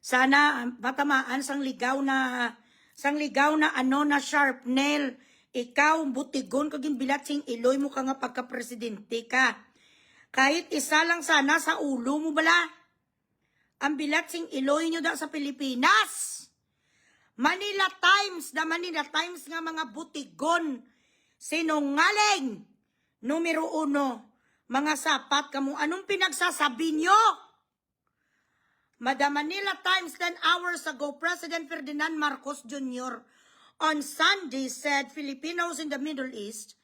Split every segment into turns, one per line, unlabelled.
Sana matamaan sang ligaw na ano na sharp nail. Ikaw, butigon kaging bilatsing iloy mo ka nga pagka-presidente ka. Kahit isa lang sana sa ulo mo bala. Ang bilatsing iloy nyo da sa Pilipinas. Manila Times nga mga butigon. Sinungaling. Numero 1, mga sapat kamo. Anong pinagsasabi nyo? Madam Manila Times 10 hours ago, President Ferdinand Marcos Jr. on Sunday said Filipinos in the Middle East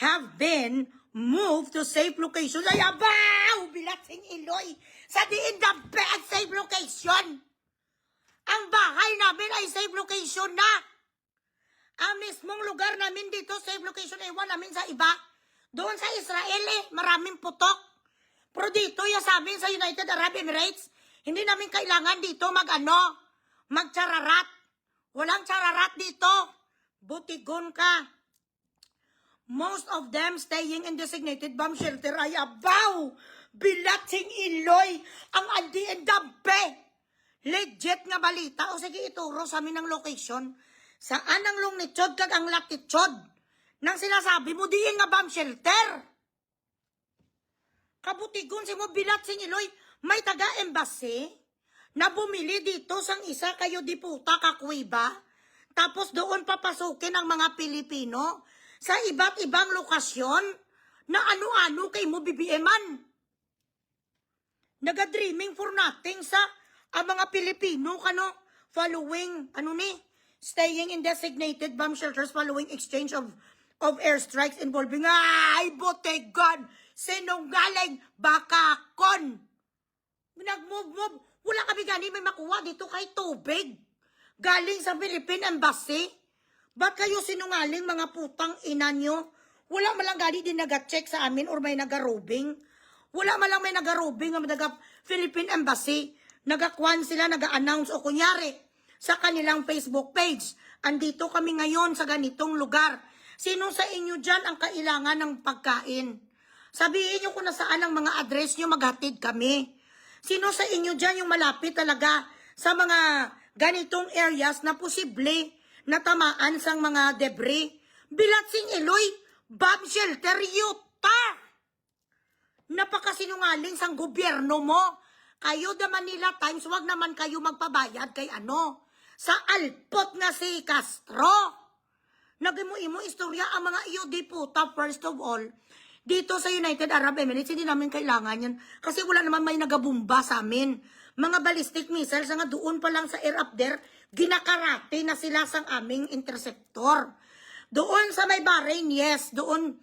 have been moved to safe locations. Ay, abaw! Bilatsing iloy! Sa diin na bed, safe location! Ang bahay namin ay safe location na! Ang mismong lugar namin dito, safe location, ewan namin sa iba. Doon sa Israel maraming putok. Pero dito, sa amin sa United Arab Emirates, hindi namin kailangan dito magchararat. Walang chararat dito. Butigon ka. Most of them staying in designated bomb shelter ay abaw. Bilatsing iloy. Ang andi and dampe. Legit nga balita. O sige, ituro sa amin ang location. Saan ang longitude kag ang latitude? Nang sinasabi mo, diin nga bomb shelter. Kabutigon si mo, bilatsing iloy. May taga-embassy na bumili dito sang isa kayo diputa kakwiba, tapos doon papasukin ang mga Pilipino sa iba't ibang lokasyon na ano-ano kay mo BBM-an. Naga-dreaming for nothing sa ang mga Pilipino following, staying in designated bomb shelters following exchange of airstrikes involving, ay, botegon, sinunggaling, bakakon. Nag-move. Wala kami gani may makuha dito kay tubig. Galing sa Philippine Embassy. Ba't kayo sinungaling mga putang ina nyo? Wala malang gani din nag-check sa amin or may nagarobing. Wala malang may nagarobing ng Philippine Embassy. Nagakwan sila, nag-announce o kunyari sa kanilang Facebook page. Andito kami ngayon sa ganitong lugar. Sino sa inyo dyan ang kailangan ng pagkain? Sabihin nyo kung nasaan ang mga address nyo, maghatid kami. Sino sa inyo dyan yung malapit talaga sa mga ganitong areas na posible na tamaan sang mga debris? Bilatsing iloy, bomb shelter, yuta! Napakasinungaling sang gobyerno mo. Kayo the Manila Times, wag naman kayo magpabayad kay sa alpot nga si Castro. Nagimo-imo istorya ang mga iyo diputa, first of all. Dito sa United Arab Emirates, hindi namin kailangan yan. Kasi wala naman may nagabumba sa amin. Mga ballistic missiles nga doon pa lang sa air up there, ginakarate na sila sa aming interceptor. Doon sa may Bahrain, yes. Doon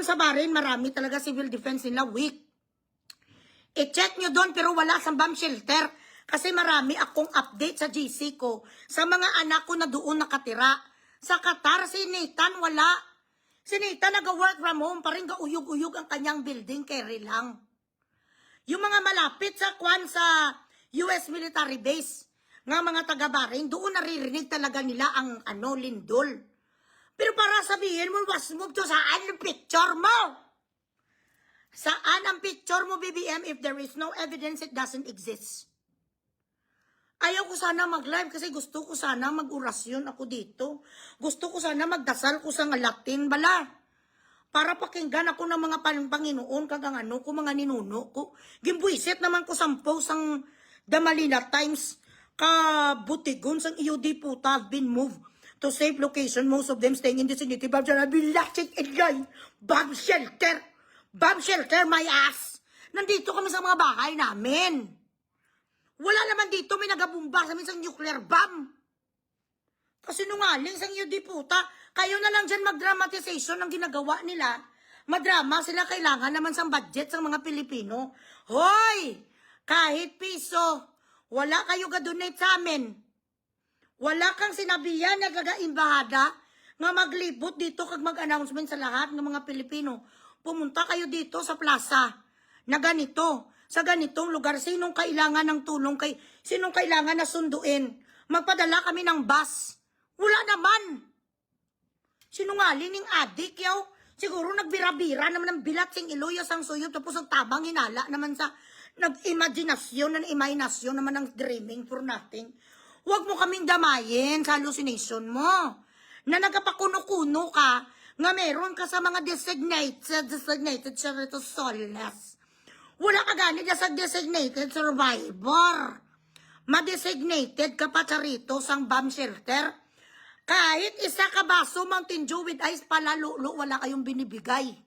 sa Bahrain, marami talaga civil defense nila weak. I-check nyo doon, pero wala sa bomb shelter. Kasi marami akong update sa GC ko. Sa mga anak ko na doon nakatira. Sa Qatar, si Nathan, wala. Si Nathan nag-work from home, paring gauyog-uyog ang kanyang building, carry lang. Yung mga malapit sa US military base, nga mga taga-Bahrain, doon naririnig talaga nila ang lindol. Pero para sabihin mo, was move to saan ang picture mo? Saan ang picture mo, BBM? If there is no evidence, it doesn't exist. Ayaw ko sana mag-live kasi gusto ko sana mag-orasyon ako dito. Gusto ko sana magdasal ko sa Latin bala. Para pakinggan ako ng mga Panginoon kagang ko, mga ninuno ko. Gimbuisit naman ko sa post ang The Manila Times kabutigon sang iyo diputa have been moved to safe location. Most of them staying in the vicinity. Bomb shelter, bilatsik enjoy. Bomb shelter. Bomb shelter, my ass. Nandito kami sa mga bahay namin. Wala naman dito may nagabumba sa minsan nuclear bomb. Kasi nungaling sa inyo diputa, kayo na lang dyan mag-dramatization ng ginagawa nila. Madrama sila, kailangan naman sa budget sa mga Pilipino. Hoy! Kahit piso, wala kayo ga-donate sa amin. Wala kang sinabihan na gagaimbahada nga maglibot dito kag mag-announcement sa lahat ng mga Pilipino. Pumunta kayo dito sa plaza na ganito. Sa ganitong lugar, sinong kailangan ng tulong sinong kailangan na sunduin? Magpadala kami ng bus. Wala naman. Sinungaling ning adik yaw. Siguro nagbira-bira naman ng bilat sing iloy ang suyod tapos ang tabang hinala naman sa nag-imaginasyon, imahinasyon naman ng dreaming for nothing. Huwag mo kaming damayin sa hallucination mo. Na nagkapakuno-kuno ka, nga meron ka sa mga designated charito soulless. Wala ka gani sa designated survivor. Ma-designated ka pa charito sang bomb shelter. Kahit isa ka baso Mountain Dew with ice palalulo, wala kayong binibigay.